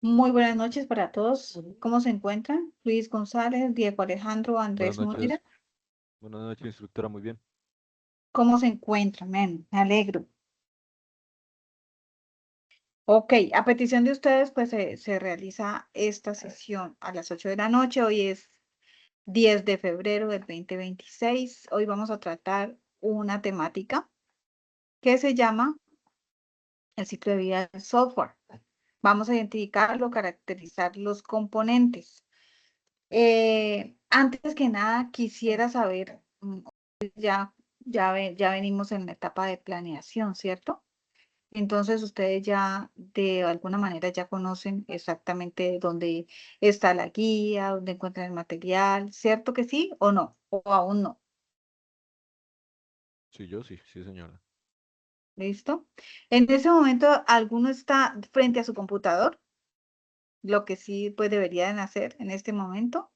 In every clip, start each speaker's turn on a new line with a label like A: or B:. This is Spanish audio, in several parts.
A: Muy buenas noches para todos. ¿Cómo se encuentran? Luis González, Diego Alejandro,
B: Buenas
A: Andrés Moreira.
B: noches, buenas noches, instructora, muy bien.
A: ¿Cómo se encuentran? Men, me alegro. Ok, a petición de ustedes, pues se realiza esta sesión a las 8 de la noche. Hoy es 10 de febrero del 2026. Hoy vamos a tratar una temática que se llama el ciclo de vida del software. Vamos a identificarlo, caracterizar los componentes. Antes que nada, quisiera saber, ya, ya venimos en la etapa de planeación, ¿cierto? Entonces ustedes ya de alguna manera ya conocen exactamente dónde está la guía, dónde encuentran el material, ¿cierto que sí o no? O aún no.
B: Sí, yo sí, sí, señora.
A: ¿Listo? En ese momento, ¿alguno está frente a su computador? Lo que sí, pues deberían hacer en este momento.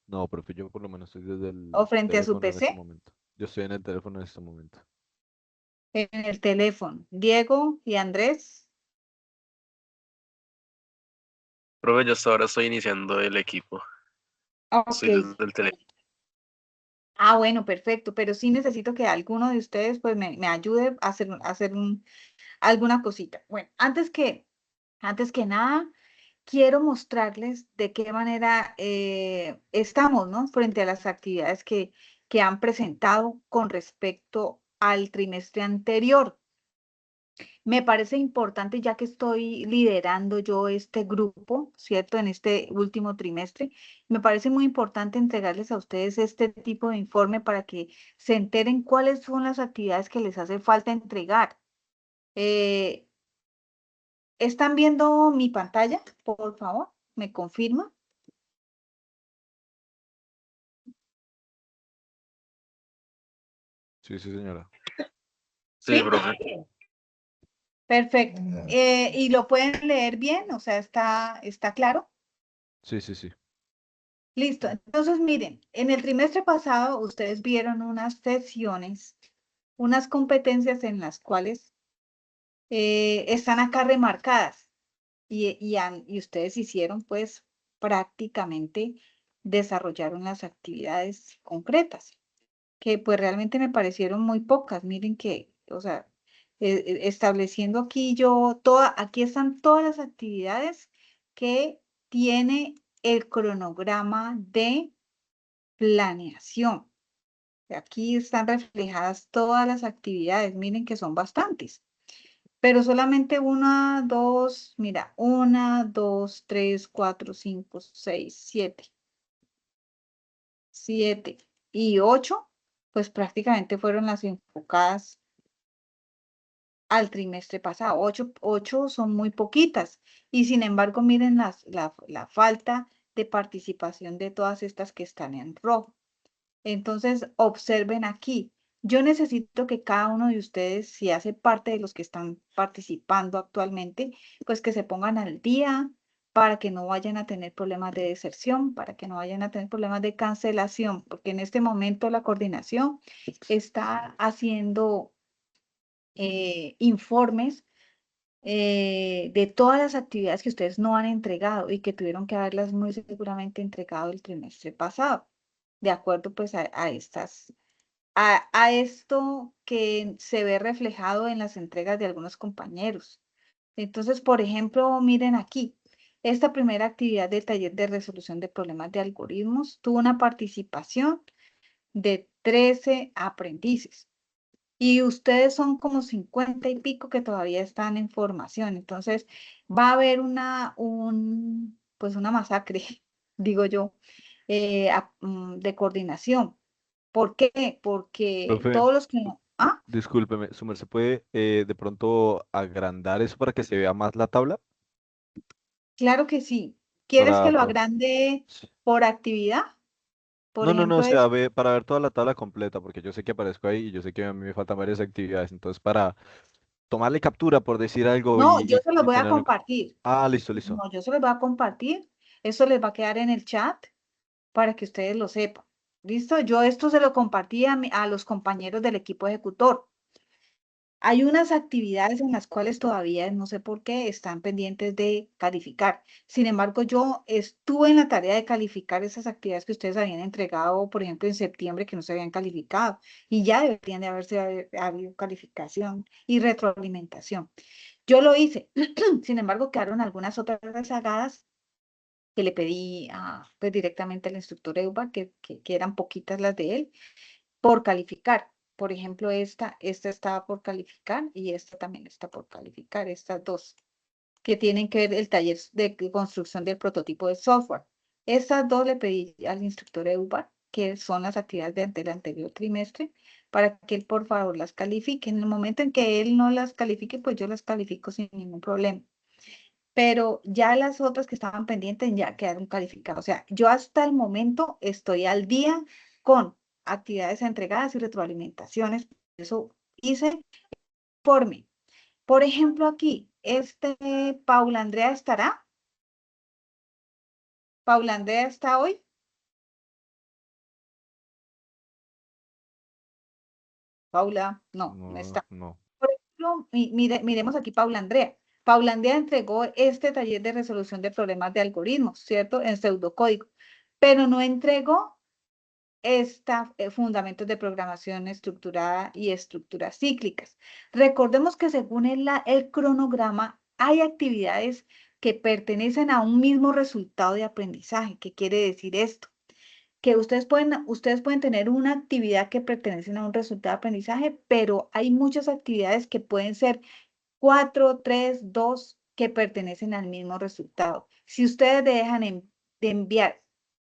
B: No, profe, yo por lo menos estoy desde
A: O
B: el
A: frente a su
B: teléfono en este
A: PC.
B: momento. Yo estoy en el teléfono en este momento.
A: En el teléfono. Diego y Andrés.
C: Profe, yo hasta ahora estoy iniciando el equipo.
A: Ok.
C: Estoy desde el teléfono.
A: Ah, bueno, perfecto, pero sí necesito que alguno de ustedes pues me ayude a hacer alguna cosita. Bueno, antes que nada, quiero mostrarles de qué manera estamos, ¿no? Frente a las actividades que han presentado con respecto al trimestre anterior. Me parece importante, ya que estoy liderando yo este grupo, ¿cierto? En este último trimestre, me parece muy importante entregarles a ustedes este tipo de informe para que se enteren cuáles son las actividades que les hace falta entregar. Eh, ¿Están viendo mi pantalla? Por favor, ¿me confirma?
B: Sí, sí, señora.
C: Sí,
A: ¿Sí?
C: profe.
A: Perfecto. ¿Y lo pueden leer bien? O sea, ¿está claro?
B: Sí, sí, sí.
A: Listo. Entonces, miren, en el trimestre pasado ustedes vieron unas sesiones, unas competencias en las cuales están acá remarcadas y ustedes hicieron, pues, prácticamente desarrollaron las actividades concretas, que pues realmente me parecieron muy pocas. Miren que, o sea, estableciendo aquí aquí están todas las actividades que tiene el cronograma de planeación. Aquí están reflejadas todas las actividades, miren que son bastantes, pero solamente una, dos, mira, una, dos, tres, cuatro, cinco, seis, siete y ocho, pues prácticamente fueron las enfocadas al trimestre pasado. Ocho son muy poquitas y sin embargo, miren la falta de participación de todas estas que están en rojo. Entonces, observen aquí. Yo necesito que cada uno de ustedes, si hace parte de los que están participando actualmente, pues que se pongan al día para que no vayan a tener problemas de deserción, para que no vayan a tener problemas de cancelación, porque en este momento la coordinación está haciendo informes de todas las actividades que ustedes no han entregado y que tuvieron que haberlas muy seguramente entregado el trimestre pasado, de acuerdo pues a esto que se ve reflejado en las entregas de algunos compañeros. Entonces, por ejemplo, miren aquí, esta primera actividad del taller de resolución de problemas de algoritmos tuvo una participación de 13 aprendices. Y ustedes son como 50 y pico que todavía están en formación. Entonces, va a haber pues una masacre, digo yo, de coordinación. ¿Por qué? Porque
B: Profe,
A: todos los que no. Ah,
B: discúlpeme, ¿su merced puede de pronto agrandar eso para que se vea más la tabla?
A: claro que sí. ¿Quieres
B: Para,
A: que lo
B: para...
A: agrande
B: Sí.
A: por actividad? Por
B: No, no, no, o
A: ejemplo,
B: sea,
A: es.
B: para ver toda la tabla completa, porque yo sé que aparezco ahí y yo sé que a mí me faltan varias actividades. Entonces, para tomarle captura, por decir algo,
A: No, yo se los
B: y
A: voy a
B: tenerlo...
A: compartir.
B: Ah, listo, listo.
A: No, yo se los voy a compartir. Eso les va a quedar en el chat para que ustedes lo sepan. ¿Listo? Yo esto se lo compartí a los compañeros del equipo ejecutor. Hay unas actividades en las cuales todavía, no sé por qué, están pendientes de calificar. Sin embargo, yo estuve en la tarea de calificar esas actividades que ustedes habían entregado, por ejemplo, en septiembre, que no se habían calificado, y ya deberían de habido calificación y retroalimentación. Yo lo hice. Sin embargo, quedaron algunas otras rezagadas que le pedí pues, directamente al instructor EUBA, que eran poquitas las de él, por calificar. Por ejemplo, esta estaba por calificar y esta también está por calificar, estas dos, que tienen que ver el taller de construcción del prototipo de software. Estas dos le pedí al instructor EUBA, que son las actividades del anterior trimestre, para que él por favor las califique. En el momento en que él no las califique, pues yo las califico sin ningún problema. Pero ya las otras que estaban pendientes ya quedaron calificadas. O sea, yo hasta el momento estoy al día con actividades entregadas y retroalimentaciones. Eso hice por mí. Por ejemplo, aquí, Paula Andrea estará. Paula Andrea está hoy. Paula, no, no
B: No,
A: está.
B: no.
A: Por ejemplo, miremos aquí Paula Andrea. Paula Andrea entregó este taller de resolución de problemas de algoritmos, ¿cierto? En pseudocódigo, pero no entregó fundamentos de programación estructurada y estructuras cíclicas. Recordemos que según el cronograma hay actividades que pertenecen a un mismo resultado de aprendizaje. ¿Qué quiere decir esto? Que ustedes pueden tener una actividad que pertenece a un resultado de aprendizaje, pero hay muchas actividades que pueden ser 4, 3, 2 que pertenecen al mismo resultado. Si ustedes dejan de enviar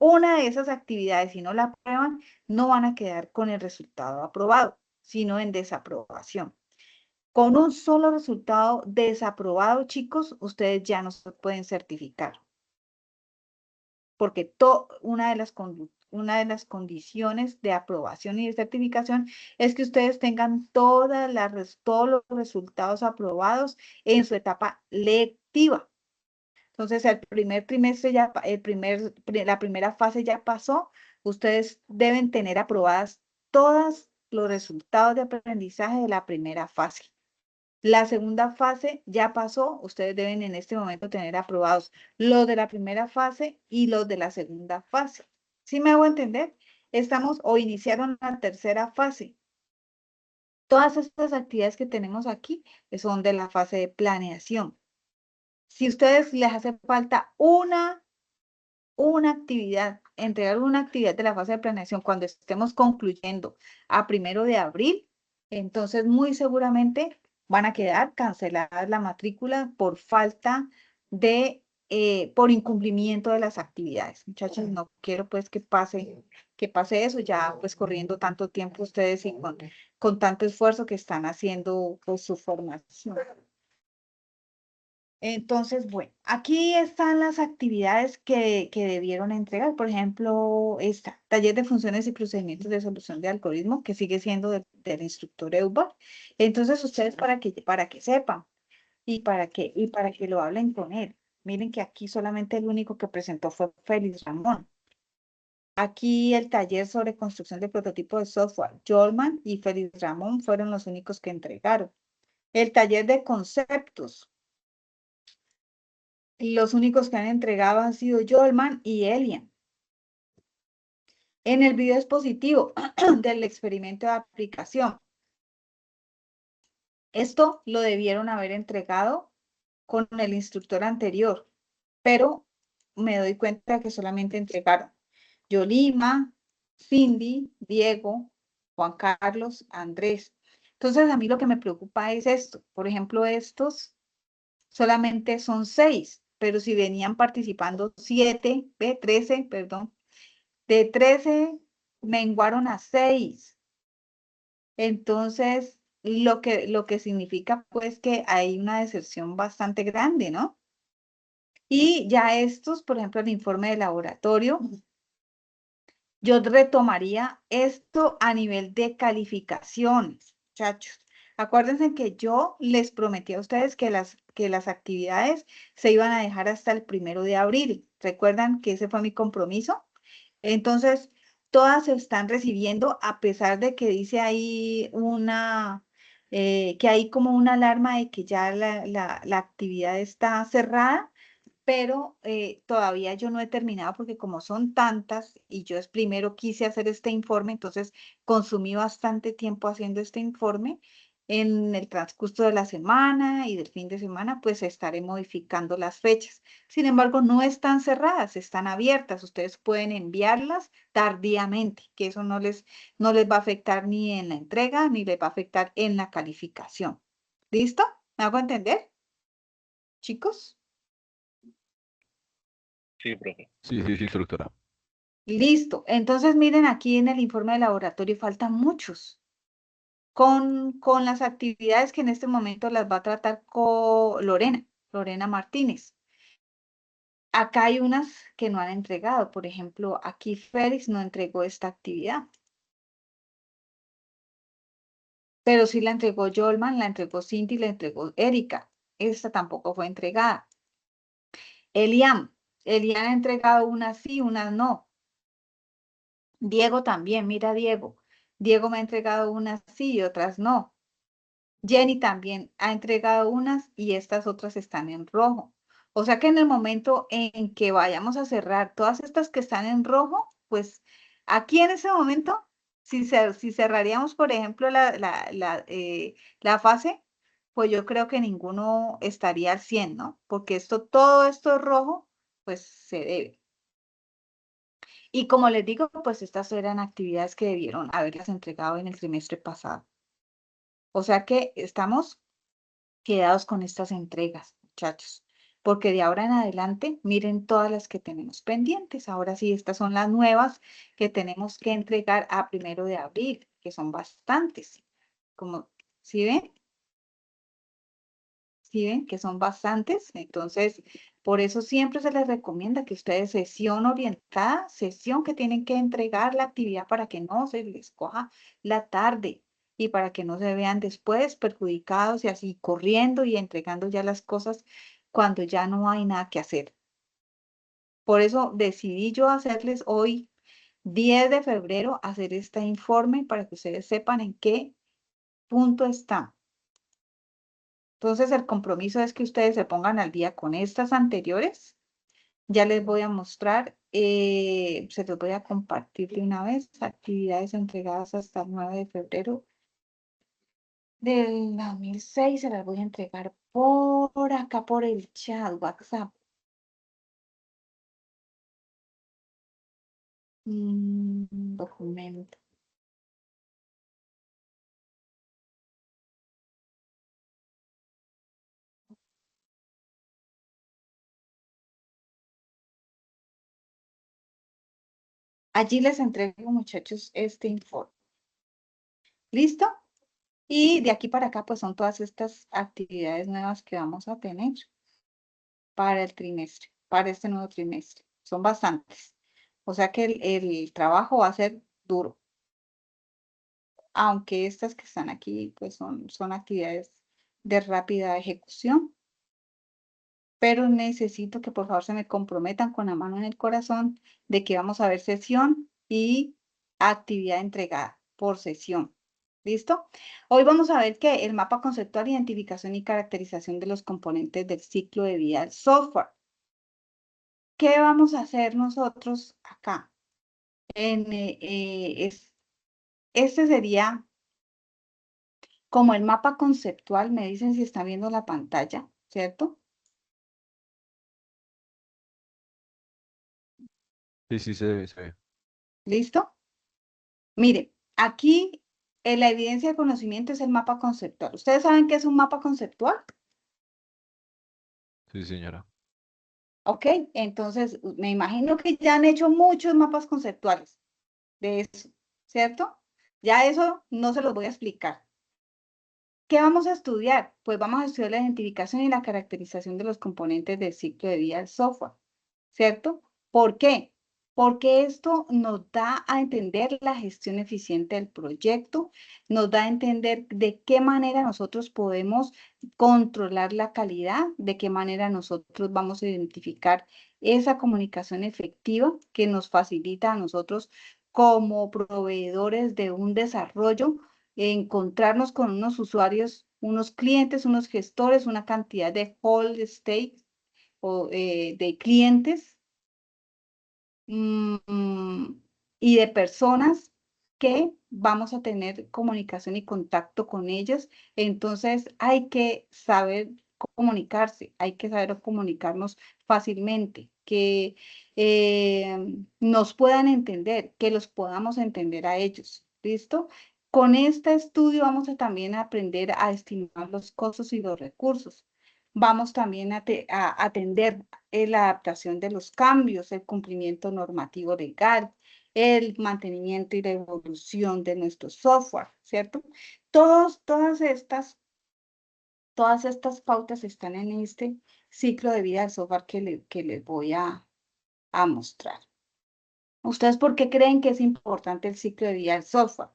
A: una de esas actividades y no la aprueban, no van a quedar con el resultado aprobado, sino en desaprobación. Con un solo resultado desaprobado, chicos, ustedes ya no se pueden certificar. Porque una de las condiciones de aprobación y de certificación es que ustedes tengan todos los resultados aprobados en su etapa lectiva. Entonces, el primer trimestre la primera fase ya pasó. Ustedes deben tener aprobadas todos los resultados de aprendizaje de la primera fase. La segunda fase ya pasó. Ustedes deben en este momento tener aprobados los de la primera fase y los de la segunda fase. ¿Sí me hago entender? Estamos o iniciaron la tercera fase. Todas estas actividades que tenemos aquí son de la fase de planeación. Si a ustedes les hace falta una actividad, entregar una actividad de la fase de planeación cuando estemos concluyendo a 1 de abril, entonces muy seguramente van a quedar canceladas la matrícula por falta por incumplimiento de las actividades. Muchachos, no quiero pues que pase eso ya pues corriendo tanto tiempo ustedes y con tanto esfuerzo que están haciendo pues su formación. Entonces, bueno, aquí están las actividades que debieron entregar. Por ejemplo, taller de funciones y procedimientos de solución de algoritmo, que sigue siendo del instructor EUBA. Entonces, ustedes para que sepan y para que lo hablen con él. Miren que aquí solamente el único que presentó fue Félix Ramón. Aquí el taller sobre construcción de prototipo de software, Jolman y Félix Ramón fueron los únicos que entregaron. El taller de conceptos. Los únicos que han entregado han sido Jolman y Elian. En el video expositivo del experimento de aplicación. Esto lo debieron haber entregado con el instructor anterior, pero me doy cuenta que solamente entregaron Yolima, Cindy, Diego, Juan Carlos, Andrés. Entonces a mí lo que me preocupa es esto. Por ejemplo, estos solamente son 6, pero si venían participando 13, perdón, de 13 menguaron a 6. Entonces, lo que significa pues que hay una deserción bastante grande, ¿no? Y ya estos, por ejemplo, el informe de laboratorio, yo retomaría esto a nivel de calificaciones, muchachos. Acuérdense que yo les prometí a ustedes que las actividades se iban a dejar hasta el 1 de abril. ¿Recuerdan que ese fue mi compromiso? Entonces, todas se están recibiendo a pesar de que dice ahí que hay como una alarma de que ya la actividad está cerrada, pero todavía yo no he terminado porque como son tantas y yo primero quise hacer este informe, entonces consumí bastante tiempo haciendo este informe. En el transcurso de la semana y del fin de semana, pues estaré modificando las fechas. Sin embargo, no están cerradas, están abiertas. Ustedes pueden enviarlas tardíamente, que eso no les va a afectar ni en la entrega, ni les va a afectar en la calificación. ¿Listo? ¿Me hago entender, chicos?
C: Sí, profe.
B: Sí, sí, sí, instructora.
A: Listo. Entonces, miren aquí en el informe de laboratorio faltan muchos. Con las actividades que en este momento las va a tratar con Lorena Martínez. Acá hay unas que no han entregado. Por ejemplo, aquí Félix no entregó esta actividad. Pero sí la entregó Yolman, la entregó Cindy, la entregó Erika. Esta tampoco fue entregada. Elian ha entregado unas sí, unas no. Diego también, mira Diego. Diego me ha entregado unas sí y otras no. Jenny también ha entregado unas y estas otras están en rojo. O sea que en el momento en que vayamos a cerrar todas estas que están en rojo, pues aquí en ese momento, si cerraríamos, por ejemplo, la fase, pues yo creo que ninguno estaría al 100, ¿no? Porque todo esto es rojo, pues se debe. Y como les digo, pues estas eran actividades que debieron haberlas entregado en el trimestre pasado. O sea que estamos quedados con estas entregas, muchachos, porque de ahora en adelante, miren todas las que tenemos pendientes. Ahora sí, estas son las nuevas que tenemos que entregar a 1 de abril, que son bastantes. Como, ¿sí ven? ¿Sí ven? Que son bastantes. Entonces, por eso siempre se les recomienda que ustedes sesión orientada, sesión que tienen que entregar la actividad para que no se les coja la tarde y para que no se vean después perjudicados y así corriendo y entregando ya las cosas cuando ya no hay nada que hacer. Por eso decidí yo hacerles hoy, 10 de febrero, hacer este informe para que ustedes sepan en qué punto están. Entonces, el compromiso es que ustedes se pongan al día con estas anteriores. Ya les voy a mostrar, se los voy a compartir de una vez, actividades entregadas hasta el 9 de febrero del 2006. Se las voy a entregar por acá, por el chat, WhatsApp. Documento. Allí les entrego, muchachos, este informe. ¿Listo? Y de aquí para acá, pues son todas estas actividades nuevas que vamos a tener para el trimestre, para este nuevo trimestre. Son bastantes. O sea que el trabajo va a ser duro. Aunque estas que están aquí, pues son actividades de rápida ejecución. Pero necesito que por favor se me comprometan con la mano en el corazón de que vamos a ver sesión y actividad entregada por sesión. ¿Listo? Hoy vamos a ver que el mapa conceptual, identificación y caracterización de los componentes del ciclo de vida del software. ¿Qué vamos a hacer nosotros acá? Este sería como el mapa conceptual. Me dicen si están viendo la pantalla, ¿cierto?
B: Sí, sí, se ve, se ve.
A: ¿Listo? Mire, aquí en la evidencia de conocimiento es el mapa conceptual. ¿Ustedes saben qué es un mapa conceptual?
B: Sí, señora.
A: Ok, entonces me imagino que ya han hecho muchos mapas conceptuales de eso, ¿cierto? Ya eso no se los voy a explicar. ¿Qué vamos a estudiar? Pues vamos a estudiar la identificación y la caracterización de los componentes del ciclo de vida del software, ¿cierto? ¿Por qué? Porque esto nos da a entender la gestión eficiente del proyecto, nos da a entender de qué manera nosotros podemos controlar la calidad, de qué manera nosotros vamos a identificar esa comunicación efectiva que nos facilita a nosotros como proveedores de un desarrollo encontrarnos con unos usuarios, unos clientes, unos gestores, una cantidad de hold stakes o de clientes mm, y de personas que vamos a tener comunicación y contacto con ellos. Entonces hay que saber comunicarse, hay que saber comunicarnos fácilmente, que nos puedan entender, que los podamos entender a ellos. ¿Listo? Con este estudio vamos a también aprender a estimar los costos y los recursos. Vamos también a atender la adaptación de los cambios, el cumplimiento normativo legal, el mantenimiento y la evolución de nuestro software, ¿cierto? Todas estas pautas están en este ciclo de vida del software que les voy a mostrar. ¿Ustedes por qué creen que es importante el ciclo de vida del software?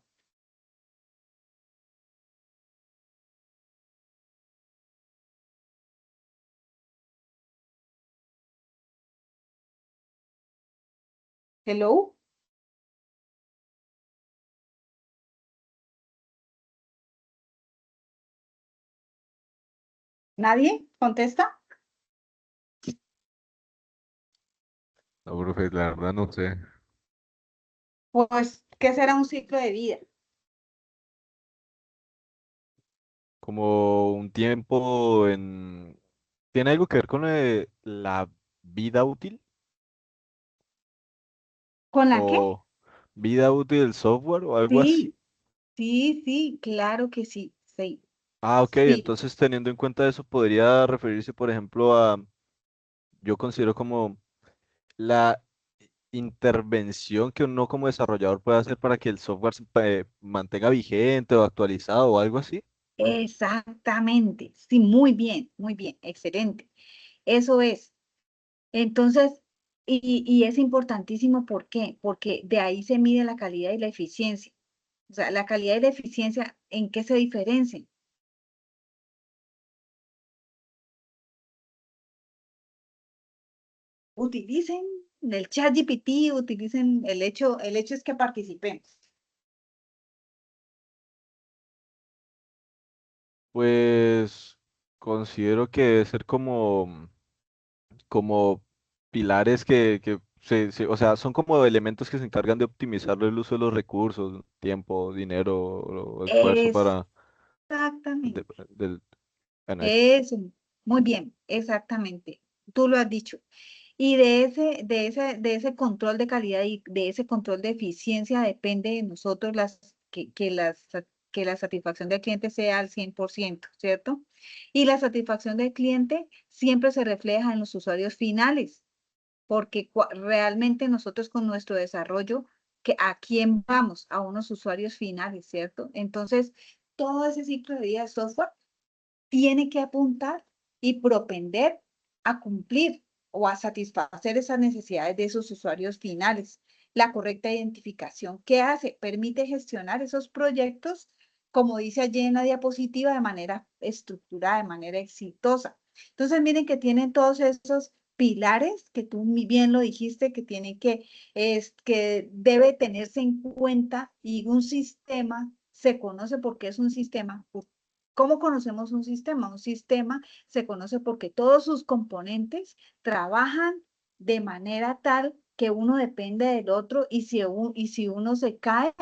A: Hello, ¿nadie contesta?
B: No, profe, la verdad no sé.
A: Pues, ¿qué será un ciclo de vida?
B: Como un tiempo en... ¿Tiene algo que ver con la vida útil?
A: ¿Con la qué?
B: ¿O vida útil del software o algo así?
A: Sí, sí, claro que sí, sí,
B: Ah, ok,
A: sí.
B: entonces teniendo en cuenta eso, podría referirse, por ejemplo, a, yo considero como la intervención que uno como desarrollador puede hacer para que el software se mantenga vigente o actualizado o algo así.
A: Exactamente, sí, muy bien, excelente. Eso es. Entonces, y es importantísimo, ¿por qué? Porque de ahí se mide la calidad y la eficiencia. O sea, la calidad y la eficiencia, ¿en qué se diferencian? Utilicen el chat GPT, utilicen el hecho es que participemos.
B: Pues considero que debe ser como pilares que o sea, son como elementos que se encargan de optimizar el uso de los recursos, tiempo, dinero o esfuerzo para, de-
A: Exactamente.
B: del, bueno, eso.
A: Eso, muy bien, exactamente. Tú lo has dicho. Y de ese control de calidad y de ese control de eficiencia depende de nosotros que la satisfacción del cliente sea al 100%, ¿cierto? Y la satisfacción del cliente siempre se refleja en los usuarios finales, porque realmente nosotros con nuestro desarrollo, ¿a quién vamos? A unos usuarios finales, ¿cierto? Entonces, todo ese ciclo de vida de software tiene que apuntar y propender a cumplir o a satisfacer esas necesidades de esos usuarios finales. La correcta identificación, ¿qué hace? Permite gestionar esos proyectos, como dice allí en la diapositiva, de manera estructurada, de manera exitosa. Entonces, miren que tienen todos esos pilares que tú muy bien lo dijiste, que tienen que debe tenerse en cuenta, y un sistema se conoce porque es un sistema. ¿Cómo conocemos un sistema? Un sistema se conoce porque todos sus componentes trabajan de manera tal que uno depende del otro, y si uno se cae,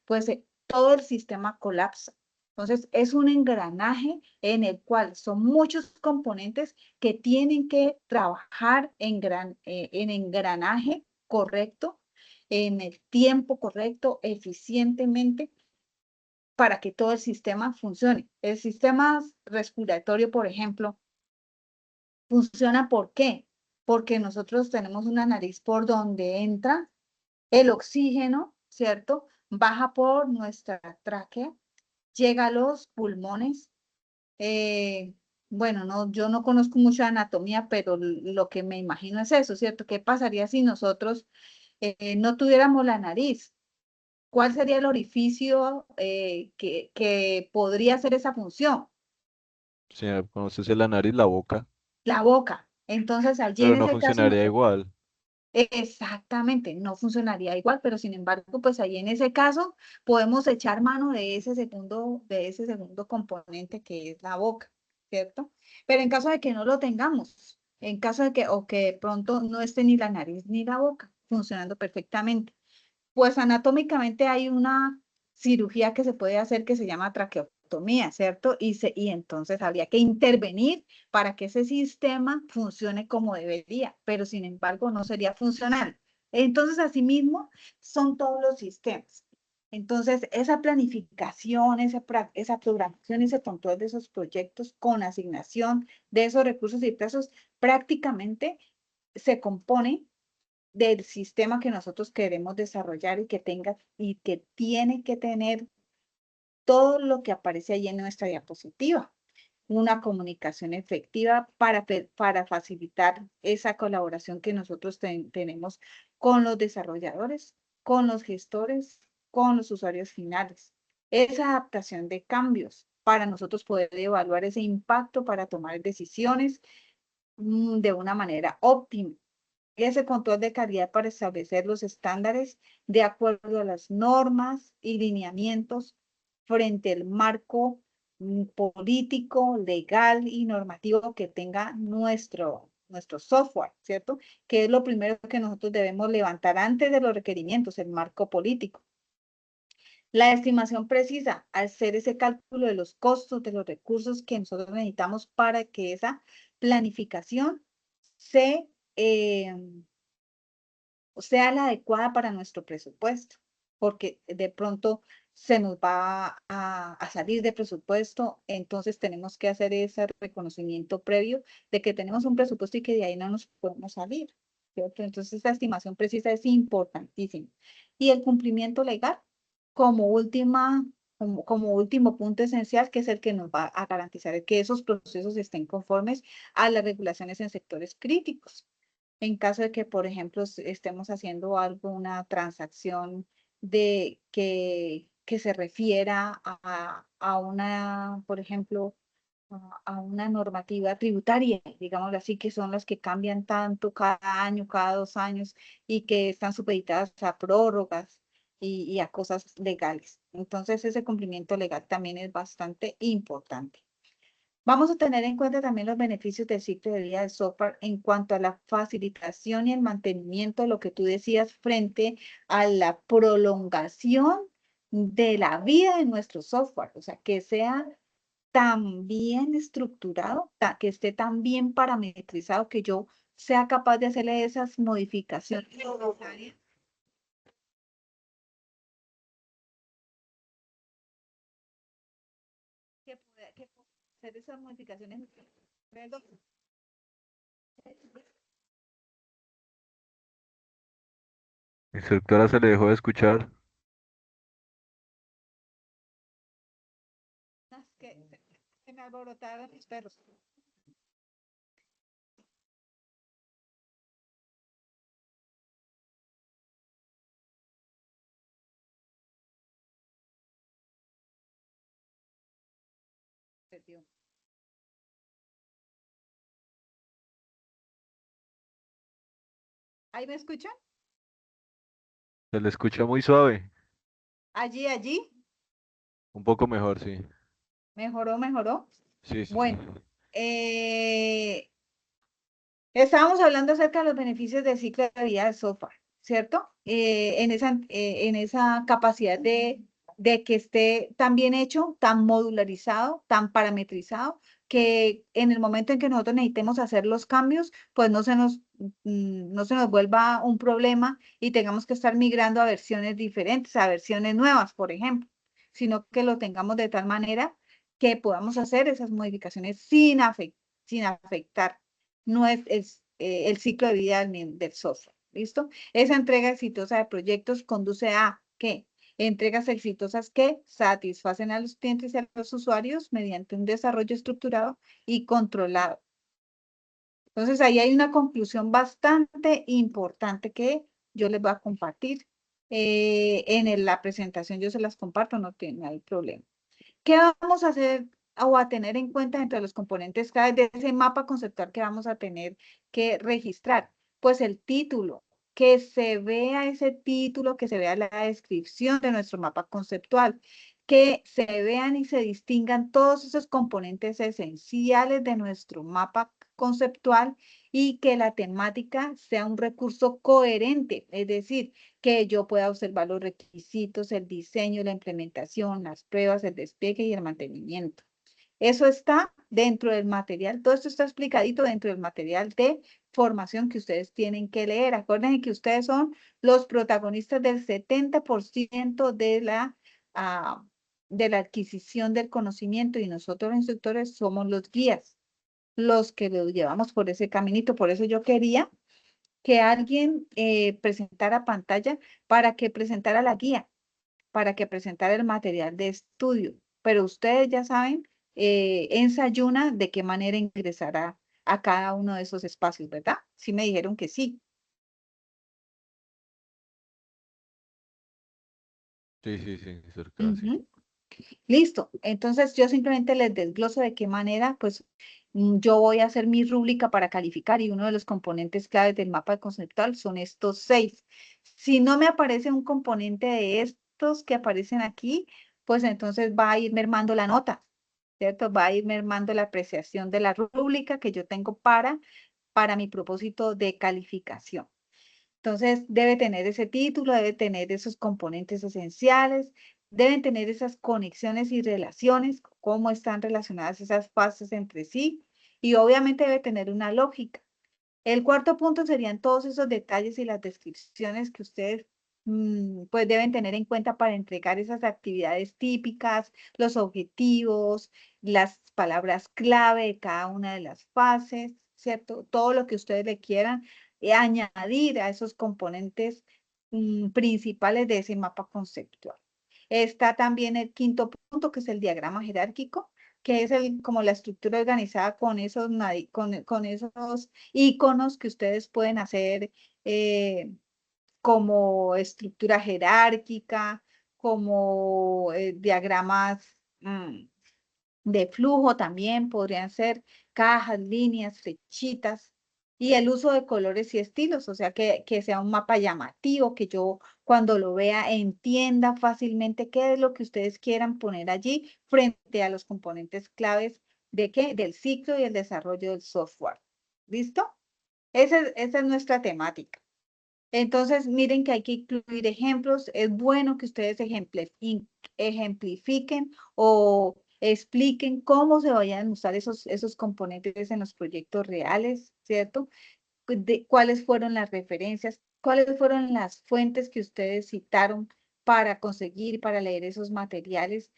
A: pues todo el sistema colapsa. Entonces, es un engranaje en el cual son muchos componentes que tienen que trabajar en engranaje correcto, en el tiempo correcto, eficientemente, para que todo el sistema funcione. El sistema respiratorio, por ejemplo, funciona ¿por qué? Porque nosotros tenemos una nariz por donde entra el oxígeno, ¿cierto? Baja por nuestra tráquea, llega a los pulmones. eh, bueno, no, yo no conozco mucho de anatomía, pero lo que me imagino es eso, ¿cierto? ¿Qué pasaría si nosotros no tuviéramos la nariz? ¿Cuál sería el orificio que podría hacer esa función?
B: Si conoces la nariz, la boca,
A: La boca. Entonces, allí en
B: pero no
A: ese caso,
B: funcionaría igual.
A: Exactamente, no funcionaría igual, pero sin embargo, pues ahí en ese caso podemos echar mano de ese segundo componente que es la boca, ¿cierto? Pero en caso de que no lo tengamos, en caso de que, o que de pronto no esté ni la nariz ni la boca funcionando perfectamente, pues anatómicamente hay una cirugía que se puede hacer que se llama traqueotomía, ¿cierto? Y entonces habría que intervenir para que ese sistema funcione como debería, pero sin embargo no sería funcional. Entonces, asimismo, son todos los sistemas. Entonces, esa planificación, esa programación, ese control de esos proyectos con asignación de esos recursos y plazos prácticamente se compone del sistema que nosotros queremos desarrollar y que tenga y que tiene que tener todo lo que aparece ahí en nuestra diapositiva. Una comunicación efectiva para facilitar esa colaboración que nosotros tenemos con los desarrolladores, con los gestores, con los usuarios finales. Esa adaptación de cambios para nosotros poder evaluar ese impacto para tomar decisiones de una manera óptima, ese control de calidad para establecer los estándares de acuerdo a las normas y lineamientos frente al marco político, legal y normativo que tenga nuestro software, ¿cierto? Que es lo primero que nosotros debemos levantar antes de los requerimientos, el marco político. La estimación precisa, al ser ese cálculo de los costos, de los recursos que nosotros necesitamos para que esa planificación se, eh, sea la adecuada para nuestro presupuesto, porque de pronto se nos va a salir de presupuesto, entonces tenemos que hacer ese reconocimiento previo de que tenemos un presupuesto y que de ahí no nos podemos salir, ¿cierto? Entonces, esta estimación precisa es importantísima. Y el cumplimiento legal como como último punto esencial, que es el que nos va a garantizar que esos procesos estén conformes a las regulaciones en sectores críticos. En caso de que, por ejemplo, estemos haciendo algo, una transacción que se refiera a una, por ejemplo, a una normativa tributaria, digámoslo así, que son las que cambian tanto cada año, cada 2 años, y que están supeditadas a prórrogas y a cosas legales. Entonces, ese cumplimiento legal también es bastante importante. Vamos a tener en cuenta también los beneficios del ciclo de vida del software en cuanto a la facilitación y el mantenimiento, lo que tú decías, frente a la prolongación de la vida de nuestro software, o sea, que sea tan bien estructurado, que esté tan bien parametrizado, que yo sea capaz de hacerle esas modificaciones necesarias. Que pueda hacer esas modificaciones. Perdón.
B: Instructora, se le dejó de escuchar.
A: Que se me alborotaron mis perros. Perdió. ¿Ahí me escuchan?
B: Se le escucha muy suave.
A: Allí,
B: Un poco mejor, sí.
A: mejoró.
B: Sí, sí, sí.
A: Bueno, estábamos hablando acerca de los beneficios del ciclo de vida del software, ¿cierto? En esa capacidad de que esté tan bien hecho, tan modularizado, tan parametrizado, que en el momento en que nosotros necesitemos hacer los cambios, pues no se nos vuelva un problema y tengamos que estar migrando a versiones diferentes, a versiones nuevas, por ejemplo, sino que lo tengamos de tal manera que podamos hacer esas modificaciones sin afectar no el ciclo de vida del software. ¿Listo? Esa entrega exitosa de proyectos conduce a ¿qué? Entregas exitosas que satisfacen a los clientes y a los usuarios mediante un desarrollo estructurado y controlado. Entonces, ahí hay una conclusión bastante importante que yo les voy a compartir. La presentación yo se las comparto, no hay problema. ¿Qué vamos a hacer o a tener en cuenta dentro de los componentes clave de ese mapa conceptual que vamos a tener que registrar? Pues el título, que se vea ese título, que se vea la descripción de nuestro mapa conceptual, que se vean y se distingan todos esos componentes esenciales de nuestro mapa conceptual y que la temática sea un recurso coherente, es decir, que yo pueda observar los requisitos, el diseño, la implementación, las pruebas, el despliegue y el mantenimiento. Eso está dentro del material, todo esto está explicadito dentro del material de formación que ustedes tienen que leer. Acuérdense que ustedes son los protagonistas del 70% de la adquisición del conocimiento y nosotros los instructores somos los guías, los que los llevamos por ese caminito. Por eso yo quería que alguien presentara pantalla para que presentara la guía, para que presentara el material de estudio. Pero ustedes ya saben en Sayuna de qué manera ingresará a cada uno de esos espacios, ¿verdad? Sí me dijeron que sí.
B: Sí, sí, sí, cerca, sí.
A: Ujú. Listo. Entonces yo simplemente les desgloso de qué manera, pues yo voy a hacer mi rúbrica para calificar y uno de los componentes claves del mapa conceptual son estos 6. Si no me aparece un componente de estos que aparecen aquí, pues entonces va a ir mermando la nota, ¿cierto? Va a ir mermando la apreciación de la rúbrica que yo tengo para mi propósito de calificación. Entonces, debe tener ese título, debe tener esos componentes esenciales, deben tener esas conexiones y relaciones, cómo están relacionadas esas fases entre sí, y obviamente debe tener una lógica. El cuarto punto serían todos esos detalles y las descripciones que ustedes pues deben tener en cuenta para entregar esas actividades típicas, los objetivos, las palabras clave de cada una de las fases, ¿cierto? Todo lo que ustedes le quieran añadir a esos componentes principales de ese mapa conceptual. Está también el quinto punto, que es el diagrama jerárquico, que es como la estructura organizada con con esos iconos que ustedes pueden hacer como estructura jerárquica, como diagramas de flujo también, podrían ser cajas, líneas, flechitas, y el uso de colores y estilos, o sea, que sea un mapa llamativo, que yo cuando lo vea entienda fácilmente qué es lo que ustedes quieran poner allí frente a los componentes claves de qué, del ciclo y el desarrollo del software. ¿Listo? Esa es nuestra temática. Entonces, miren que hay que incluir ejemplos. Es bueno que ustedes ejemplifiquen o expliquen cómo se vayan a usar esos componentes en los proyectos reales, ¿cierto? Cuáles fueron las referencias, cuáles fueron las fuentes que ustedes citaron para conseguir, para leer esos materiales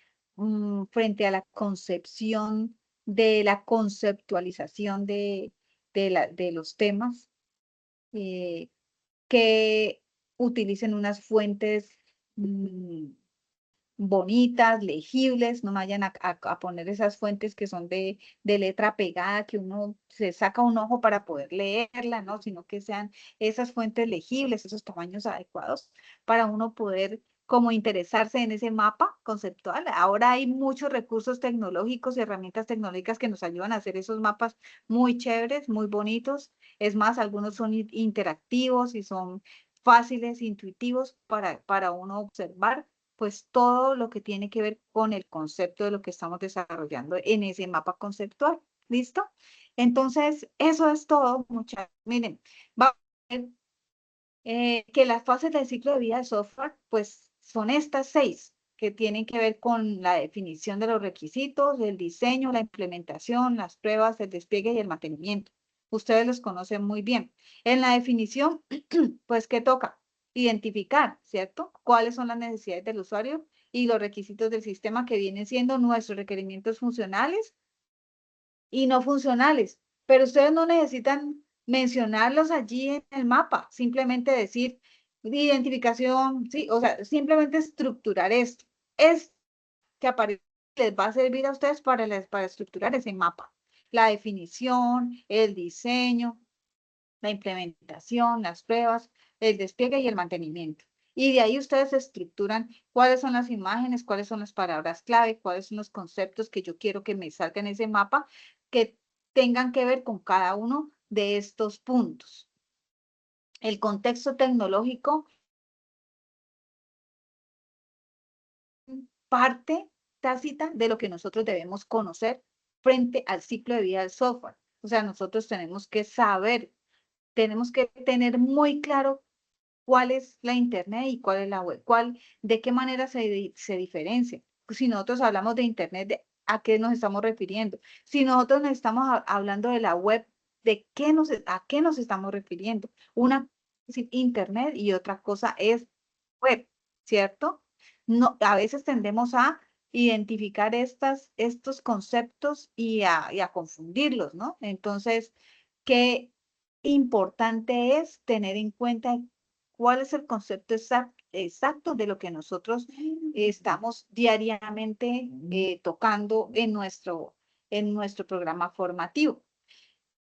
A: frente a la concepción de la conceptualización de los temas. Eh, que utilicen unas fuentes bonitas, legibles, no vayan a poner esas fuentes que son de letra pegada, que uno se saca un ojo para poder leerla, ¿no? Sino que sean esas fuentes legibles, esos tamaños adecuados para uno poder como interesarse en ese mapa conceptual. Ahora hay muchos recursos tecnológicos y herramientas tecnológicas que nos ayudan a hacer esos mapas muy chéveres, muy bonitos. Es más, algunos son interactivos y son fáciles, intuitivos para uno observar pues todo lo que tiene que ver con el concepto de lo que estamos desarrollando en ese mapa conceptual. ¿Listo? Entonces, eso es todo, muchachos. Miren, va a ver que las fases del ciclo de vida del software, pues son estas 6 que tienen que ver con la definición de los requisitos, el diseño, la implementación, las pruebas, el despliegue y el mantenimiento. Ustedes los conocen muy bien. En la definición, pues, ¿qué toca? Identificar, ¿cierto? ¿Cuáles son las necesidades del usuario y los requisitos del sistema que vienen siendo nuestros requerimientos funcionales y no funcionales? Pero ustedes no necesitan mencionarlos allí en el mapa, simplemente decir identificación, sí, o sea, simplemente estructurar esto. Es que aparece, les va a servir a ustedes para estructurar ese mapa. La definición, el diseño, la implementación, las pruebas, el despliegue y el mantenimiento. Y de ahí ustedes estructuran cuáles son las imágenes, cuáles son las palabras clave, cuáles son los conceptos que yo quiero que me salgan en ese mapa que tengan que ver con cada uno de estos puntos. el contexto tecnológico, parte tácita de lo que nosotros debemos conocer frente al ciclo de vida del software. O sea, nosotros tenemos que saber, tenemos que tener muy claro cuál es la Internet y cuál es la web, de qué manera se diferencia. Si nosotros hablamos de Internet, ¿a qué nos estamos refiriendo? Si nosotros nos estamos hablando de la web, ¿a qué nos estamos refiriendo? Una es Internet y otra cosa es web, ¿cierto? No, a veces tendemos a identificar estos conceptos y a confundirlos, ¿no? Entonces, qué importante es tener en cuenta cuál es el concepto exacto de lo que nosotros estamos diariamente tocando en nuestro programa formativo.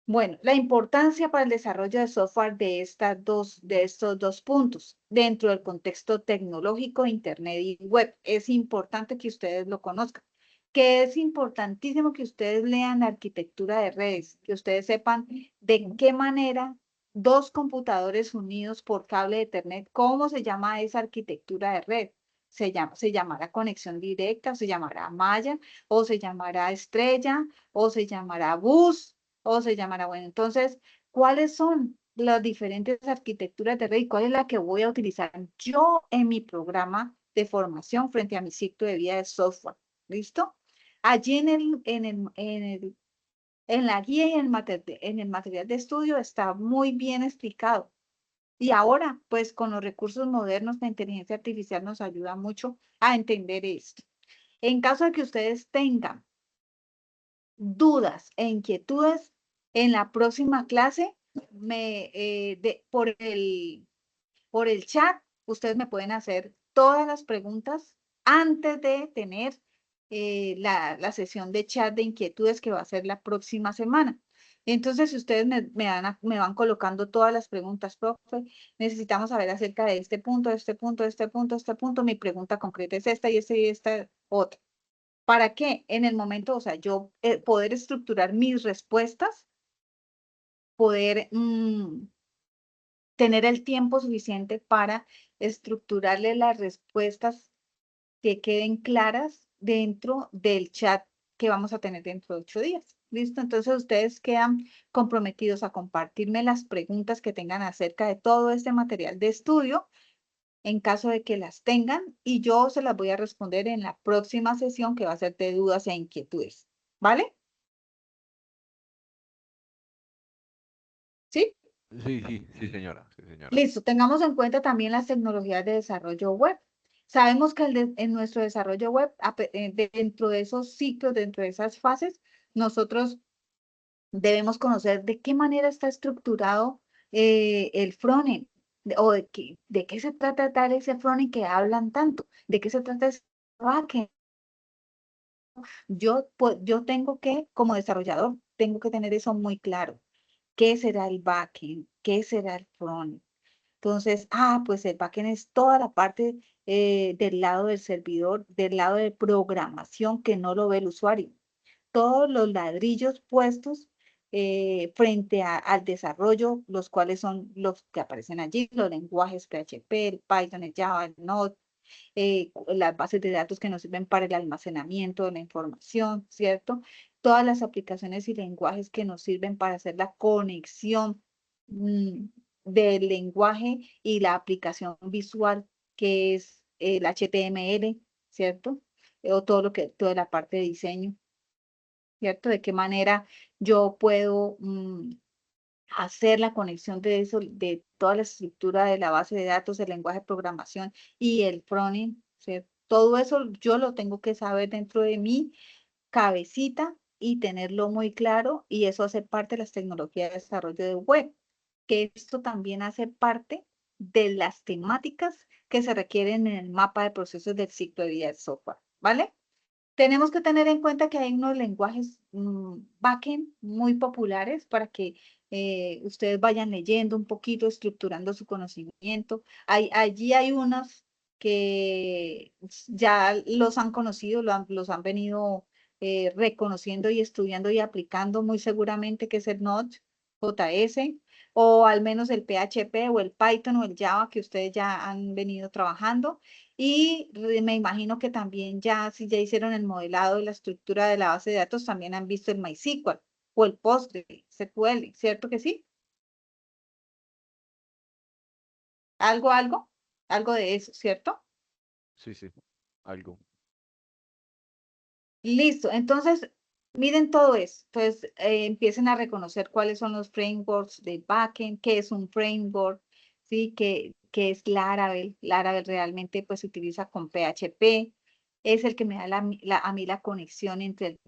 A: Bueno, la importancia para el desarrollo de software de estos dos puntos dentro del contexto tecnológico, Internet y web. Es importante que ustedes lo conozcan, que es importantísimo que ustedes lean la arquitectura de redes, que ustedes sepan de qué manera dos computadores unidos por cable de Ethernet, ¿cómo se llama esa arquitectura de red? Se llamará conexión directa, o se llamará malla, o se llamará estrella, o se llamará bus, o se llamará, bueno, entonces, ¿cuáles son las diferentes arquitecturas de red y cuál es la que voy a utilizar yo en mi programa de formación frente a mi ciclo de vida de software? ¿Listo? Allí en la guía y en el material de estudio está muy bien explicado. Y ahora, pues con los recursos modernos, la inteligencia artificial nos ayuda mucho a entender esto. En caso de que ustedes tengan dudas e inquietudes, en la próxima clase, por el chat, ustedes me pueden hacer todas las preguntas antes de tener la sesión de chat de inquietudes que va a ser la próxima semana. Entonces, si ustedes me van colocando todas las preguntas, profe, necesitamos saber acerca de este punto, de este punto, de este punto, de este punto. Mi pregunta concreta es esta y esta otra. ¿Para qué? En el momento, o sea, yo poder estructurar mis respuestas, poder tener el tiempo suficiente para estructurarle las respuestas que queden claras dentro del chat que vamos a tener dentro de 8 días. ¿Listo? Entonces ustedes quedan comprometidos a compartirme las preguntas que tengan acerca de todo este material de estudio en caso de que las tengan y yo se las voy a responder en la próxima sesión que va a ser de dudas e inquietudes. ¿Vale? ¿Sí?
B: Sí, señora, sí, señora.
A: Listo, tengamos en cuenta también las tecnologías de desarrollo web. Sabemos que en nuestro desarrollo web, dentro de esos ciclos, dentro de esas fases, nosotros debemos conocer de qué manera está estructurado el frontend, o de qué se trata tal ese frontend que hablan tanto, de qué se trata ese backend. Yo tengo que, como desarrollador, tengo que tener eso muy claro. ¿Qué será el backend? ¿Qué será el frontend? Entonces, pues el backend es toda la parte del lado del servidor, del lado de programación que no lo ve el usuario. Todos los ladrillos puestos frente al desarrollo, los cuales son los que aparecen allí, los lenguajes PHP, el Python, el Java, el Node, las bases de datos que nos sirven para el almacenamiento de la información, ¿cierto? Todas las aplicaciones y lenguajes que nos sirven para hacer la conexión del lenguaje y la aplicación visual, que es el HTML, ¿cierto? O toda la parte de diseño, ¿cierto? De qué manera yo puedo hacer la conexión de eso, de toda la estructura de la base de datos, el lenguaje de programación y el frontend, ¿cierto? Todo eso yo lo tengo que saber dentro de mi cabecita y tenerlo muy claro, y eso hace parte de las tecnologías de desarrollo de web, que esto también hace parte de las temáticas que se requieren en el mapa de procesos del ciclo de vida del software, ¿vale? Tenemos que tener en cuenta que hay unos lenguajes backend muy populares para que ustedes vayan leyendo un poquito, estructurando su conocimiento. Allí hay unos que ya los han conocido, los han venido reconociendo y estudiando y aplicando muy seguramente, que es el Node.js. o al menos el PHP o el Python o el Java que ustedes ya han venido trabajando. Y me imagino que también ya, si ya hicieron el modelado y la estructura de la base de datos, también han visto el MySQL o el PostgreSQL, ¿cierto que sí? Algo de eso, ¿cierto?
B: Sí, sí, algo.
A: Listo, entonces miren todo eso. Entonces empiecen a reconocer cuáles son los frameworks de backend, qué es un framework, ¿sí? ¿Qué es Laravel? Laravel realmente pues se utiliza con PHP, es el que me da a mí la conexión entre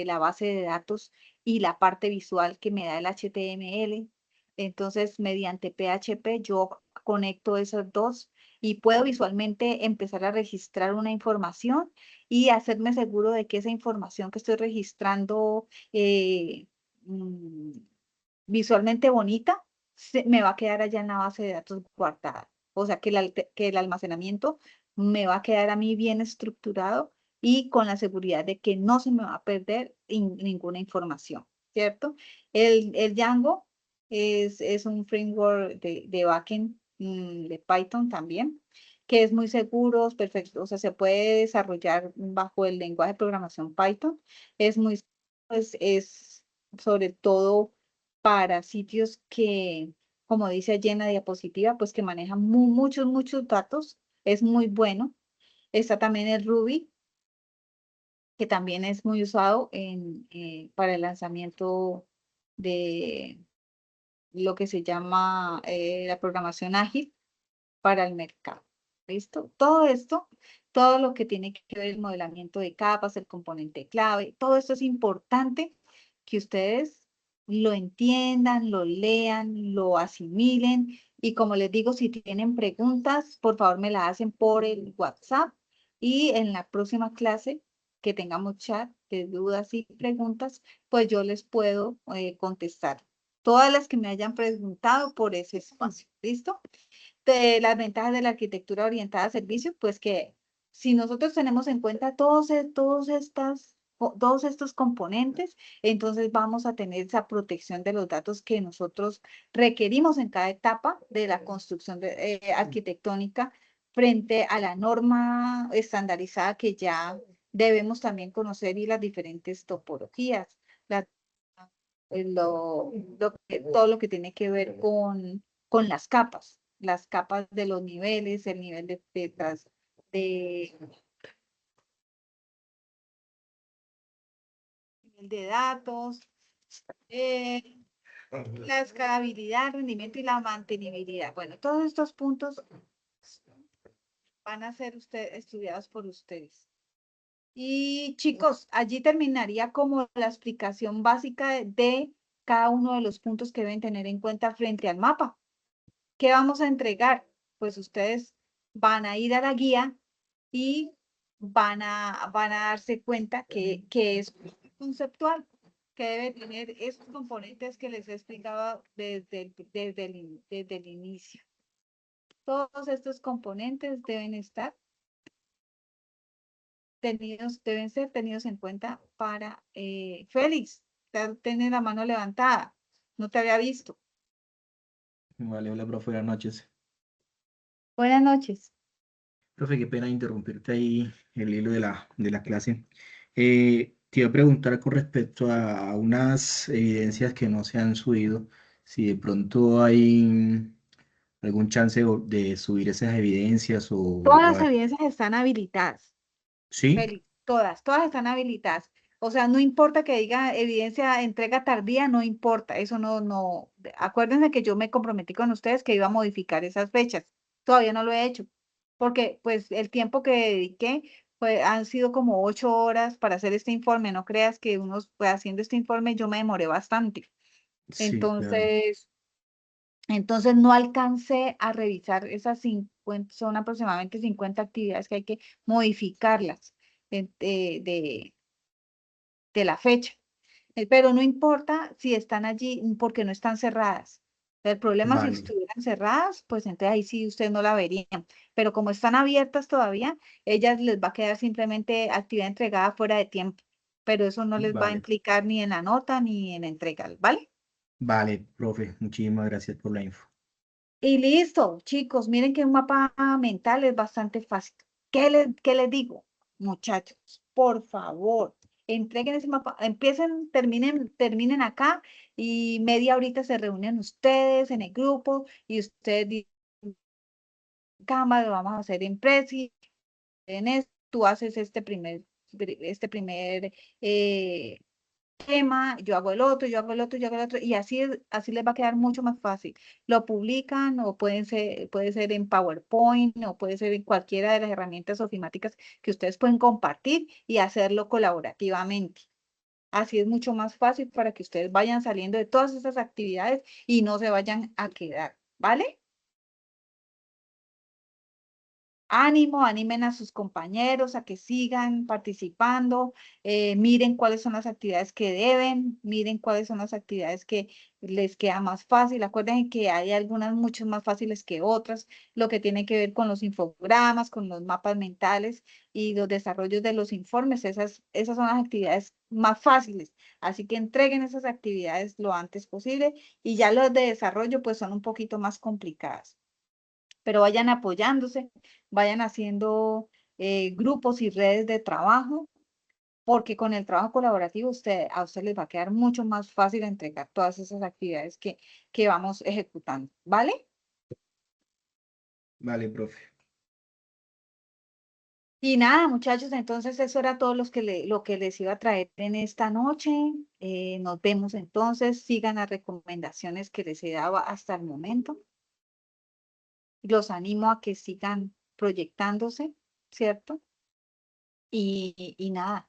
A: la base de datos y la parte visual que me da el HTML. Entonces, mediante PHP yo conecto esos dos y puedo visualmente empezar a registrar una información y hacerme seguro de que esa información que estoy registrando mm, visualmente bonita me va a quedar allá en la base de datos guardada. O sea, que el almacenamiento me va a quedar a mí bien estructurado y con la seguridad de que no se me va a perder ninguna información, ¿cierto? El Django es un framework de backend de Python también que es muy seguro, es perfecto, o sea, se puede desarrollar bajo el lenguaje de programación Python. Es muy, pues, es sobre todo para sitios que, como dice allí en la diapositiva, pues que manejan muchos datos. Es muy bueno. Está también el Ruby, que también es muy usado para el lanzamiento de lo que se llama la programación ágil para el mercado. ¿Listo? Todo esto, todo lo que tiene que ver el modelamiento de capas, el componente clave, todo esto es importante que ustedes lo entiendan, lo lean, lo asimilen y como les digo, si tienen preguntas, por favor me las hacen por el WhatsApp y en la próxima clase que tengamos chat de dudas y preguntas, pues yo les puedo contestar todas las que me hayan preguntado por ese espacio. ¿Listo? De las ventajas de la arquitectura orientada a servicio, pues que si nosotros tenemos en cuenta todos estos componentes, entonces vamos a tener esa protección de los datos que nosotros requerimos en cada etapa de la construcción arquitectónica frente a la norma estandarizada que ya debemos también conocer y las diferentes topologías, la- todo lo que tiene que ver con las capas de los niveles, el nivel de, de datos, eh, la escalabilidad, el rendimiento y la mantenibilidad. Bueno, todos estos puntos van a ser estudiados por ustedes. Y chicos, allí terminaría como la explicación básica de cada uno de los puntos que deben tener en cuenta frente al mapa. ¿Qué vamos a entregar? Pues ustedes van a ir a la guía y van a darse cuenta que es conceptual, que debe tener esos componentes que les he explicado desde el inicio. Todos estos componentes deben ser tenidos en cuenta para Félix. Tiene la mano levantada. No te había visto.
D: Vale, hola, profe, buenas noches.
A: Buenas noches.
D: Profe, qué pena interrumpirte ahí el hilo de la clase. Te iba a preguntar con respecto a unas evidencias que no se han subido, si de pronto hay algún chance de subir esas evidencias
A: Todas
D: o
A: las evidencias están habilitadas.
D: ¿sí?
A: Félix, todas están habilitadas. O sea, no importa que diga evidencia entrega tardía, no importa, eso no. Acuérdense que yo me comprometí con ustedes que iba a modificar esas fechas. Todavía no lo he hecho, porque pues el tiempo que dediqué han sido como 8 horas para hacer este informe. No creas que uno pues, haciendo este informe yo me demoré bastante.
D: Sí, claro.
A: Entonces, entonces no alcancé a revisar esas 50, son aproximadamente 50 actividades que hay que modificarlas de, de- de- de la fecha. Pero no importa si están allí porque no están cerradas. El problema si
D: Vale,
A: estuvieran cerradas, pues entonces ahí sí ustedes no la verían. Pero como están abiertas todavía, ellas les va a quedar simplemente actividad entregada fuera de tiempo. Pero eso no les va a
D: vale,
A: implicar ni en la nota ni en la entrega, ¿vale?
D: Vale, profe, muchísimas gracias por la info.
A: Y listo, chicos, miren que un mapa mental es bastante fácil. ¿Qué les digo? Muchachos, por favor, entreguen ese mapa, empiecen, terminen acá y media horita se reúnen ustedes en el grupo y ustedes dicen, cámara, lo vamos a hacer en Prezi, en esto, tú haces este primer eh, tema, yo hago el otro, yo hago el otro, yo hago el otro, y así les va a quedar mucho más fácil. Lo publican o puede ser en PowerPoint o puede ser en cualquiera de las herramientas ofimáticas que ustedes pueden compartir y hacerlo colaborativamente. Así es mucho más fácil para que ustedes vayan saliendo de todas esas actividades y no se vayan a quedar, ¿vale? Ánimo, animen a sus compañeros a que sigan participando, miren cuáles son las actividades que deben, miren cuáles son las actividades que les queda más fácil. Acuérdense que hay algunas mucho más fáciles que otras, lo que tiene que ver con los infogramas, con los mapas mentales y los desarrollos de los informes. Esas son las actividades más fáciles. Así que entreguen esas actividades lo antes posible y ya los de desarrollo pues son un poquito más complicadas, pero vayan apoyándose, vayan haciendo grupos y redes de trabajo, porque con el trabajo colaborativo a usted les va a quedar mucho más fácil entregar todas esas actividades que vamos ejecutando, ¿vale?
D: Vale, profe.
A: Y nada, muchachos, entonces eso era todo lo que les iba a traer en esta noche. Nos vemos entonces, sigan las recomendaciones que les he dado hasta el momento. Los animo a que sigan proyectándose, ¿cierto? Y nada,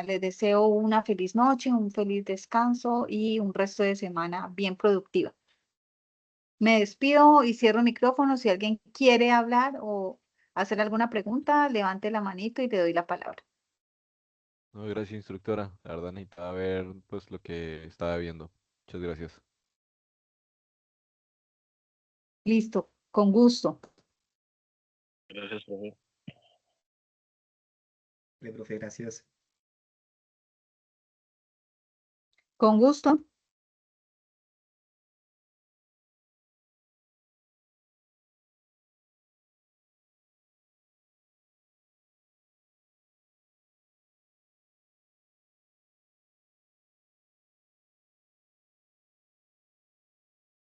A: les deseo una feliz noche, un feliz descanso y un resto de semana bien productiva. Me despido y cierro el micrófono. Si alguien quiere hablar o hacer alguna pregunta, levante la manito y le doy la palabra.
B: No, gracias, instructora. La verdad necesitaba ver pues lo que estaba viendo. Muchas gracias.
A: Listo, con gusto.
C: Gracias, profe.
D: Vale, profe, gracias.
A: Con gusto.